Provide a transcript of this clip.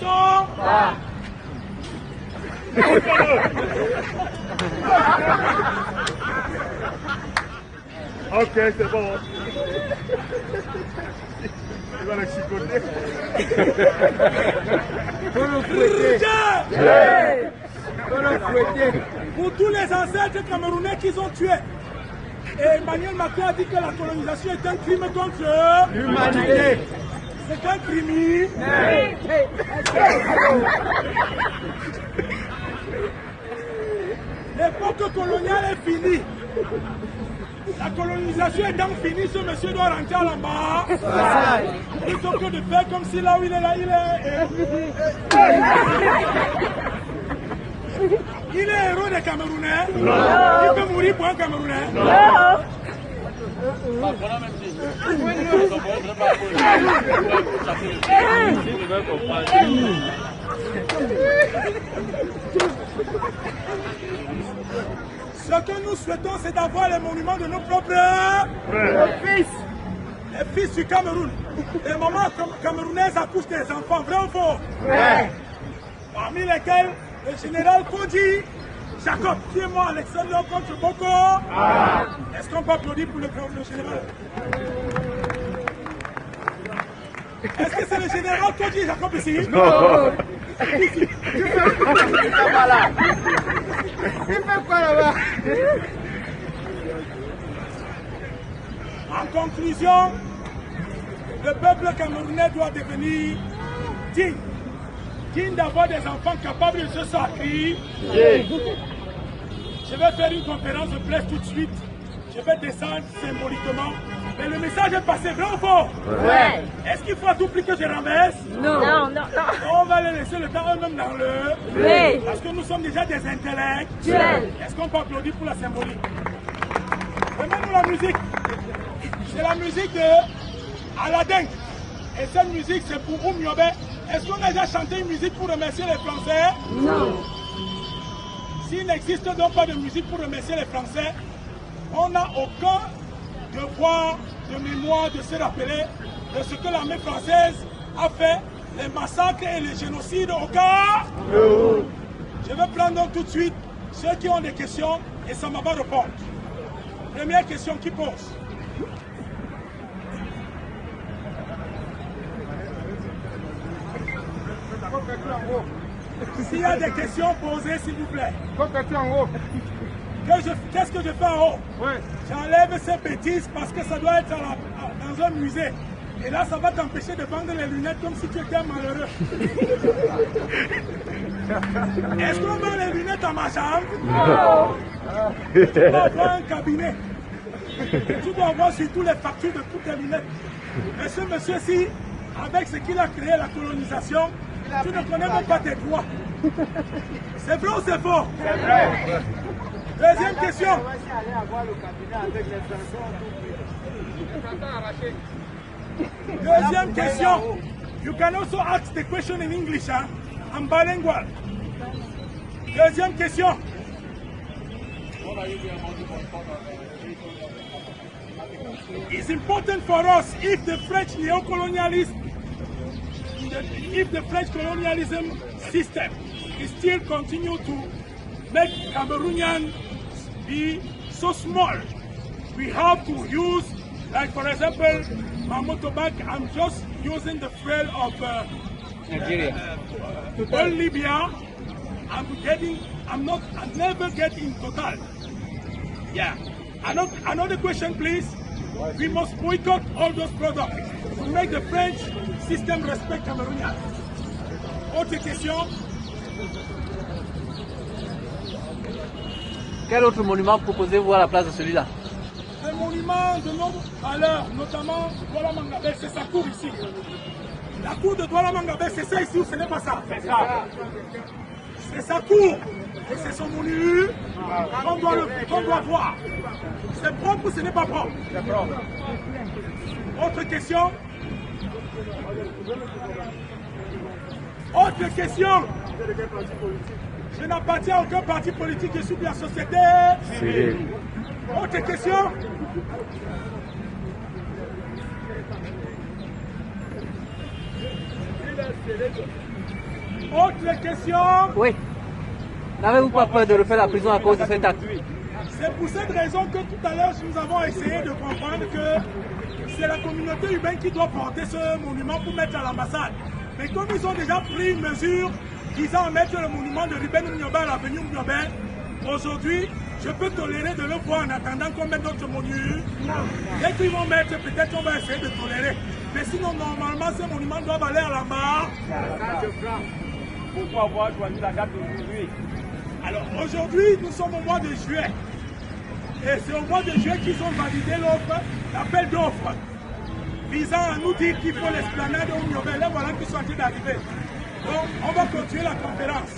sont là. Ok, c'est bon. Il va le chicoter. Pour tous les ancêtres camerounais qu'ils ont tués. Et Emmanuel Macron a dit que la colonisation est un crime contre l'humanité. C'est un crime. L'époque coloniale est finie. La colonisation est donc finie, ce monsieur doit rentrer à l'en-bas. Plutôt que de faire comme si là où il est là, il est héros des Camerounais. Il peut mourir pour un Camerounais. Ce que nous souhaitons, c'est d'avoir les monuments de nos propres fils. Les fils du Cameroun. Les mamans camerounaises accouchent des enfants, vrai ou faux? Parmi lesquels le général Kodji Jacob, qui est moi, Alexandre contre Boko. Est-ce qu'on peut applaudir pour le général? Est-ce que c'est le général Kodji Jacob ici? Non. Ici. Tu fais quoi là-bas? En conclusion, le peuple camerounais doit devenir digne. Digne d'avoir des enfants capables de se sortir. Je vais faire une conférence de presse tout de suite. Je vais descendre symboliquement. Mais le message est passé, vrai ou faux? Ouais. Est-ce qu'il faut à tout prix que je renverse? Non. Non. On va les laisser le temps eux-mêmes dans le... Oui. Parce que nous sommes déjà des intellectuels. Est-ce qu'on peut applaudir pour la symbolique? Remets-nous la musique. C'est la musique de Aladdin. Et cette musique, c'est pour Oumiobe. Est-ce qu'on a déjà chanté une musique pour remercier les Français? Non. S'il n'existe donc pas de musique pour remercier les Français, on n'a aucun devoir de mémoire de se rappeler de ce que l'armée française a fait, les massacres et les génocides au cas. Je vais prendre donc tout de suite ceux qui ont des questions et ça m'a pas répondre. Première question qui pose. S'il y a des questions posées, s'il vous plaît. Qu'est-ce que je fais en haut? J'enlève ces bêtises parce que ça doit être dans un musée. Et là, ça va t'empêcher de vendre les lunettes comme si tu étais malheureux. Est-ce qu'on vend les lunettes à ma chambre? Non. Tu dois avoir un cabinet. Et tu dois avoir surtout les factures de toutes les lunettes. Mais ce monsieur-ci, avec ce qu'il a créé, la colonisation, tu ne connais même pas tes droits. C'est vrai ou c'est faux? C'est vrai. Deuxième question. Deuxième question. You can also ask the question in English, huh? I'm bilingual. Deuxième question. It's important for us if the French neo-colonialism, if the French colonialism system is still continue to make Cameroonians be so small. We have to use, like for example, Mahmoud Tobak, I'm just using the trail of Nigeria. All Libya, I'm never getting total. Yeah. Another question, please. We must boycott all those products to make the French system respect Cameroonians. Autre question. Quel autre monument proposez-vous à la place de celui-là? Un monument de nos valeurs, notamment Douala Mangabé, c'est sa cour ici. La cour de Douala Mangabé, c'est ça ici ou ce n'est pas ça? C'est ça. C'est sa cour. Et c'est son monument qu'on doit voir. C'est propre ou ce n'est pas propre? C'est propre. Autre question. Autre question. Je n'appartiens à aucun parti politique, je suis de la société civile. Autre question. Autre question? Oui. N'avez-vous pas peur de refaire la prison à cause de cet acte? C'est pour cette raison que tout à l'heure, nous avons essayé de comprendre que c'est la communauté urbaine qui doit porter ce monument pour mettre à l'ambassade. Mais comme ils ont déjà pris une mesure visant à mettre le monument de Ruben Oumniobé à l'avenue Oumniobé, aujourd'hui, je peux tolérer de le voir en attendant qu'on mette notre monument. Dès qu'ils vont mettre, peut-être on va essayer de tolérer. Mais sinon, normalement, ce monument doit aller à l'ambassade. Pourquoi avoir choisi la date d'aujourd'hui? Alors aujourd'hui, nous sommes au mois de juillet. Et c'est au mois de juillet qu'ils ont validé l'offre, l'appel d'offres, visant à nous dire qu'il faut l'esplanade au Oumniobé. Là, voilà qu'ils sont en train d'arriver. Donc, on va continuer la conférence.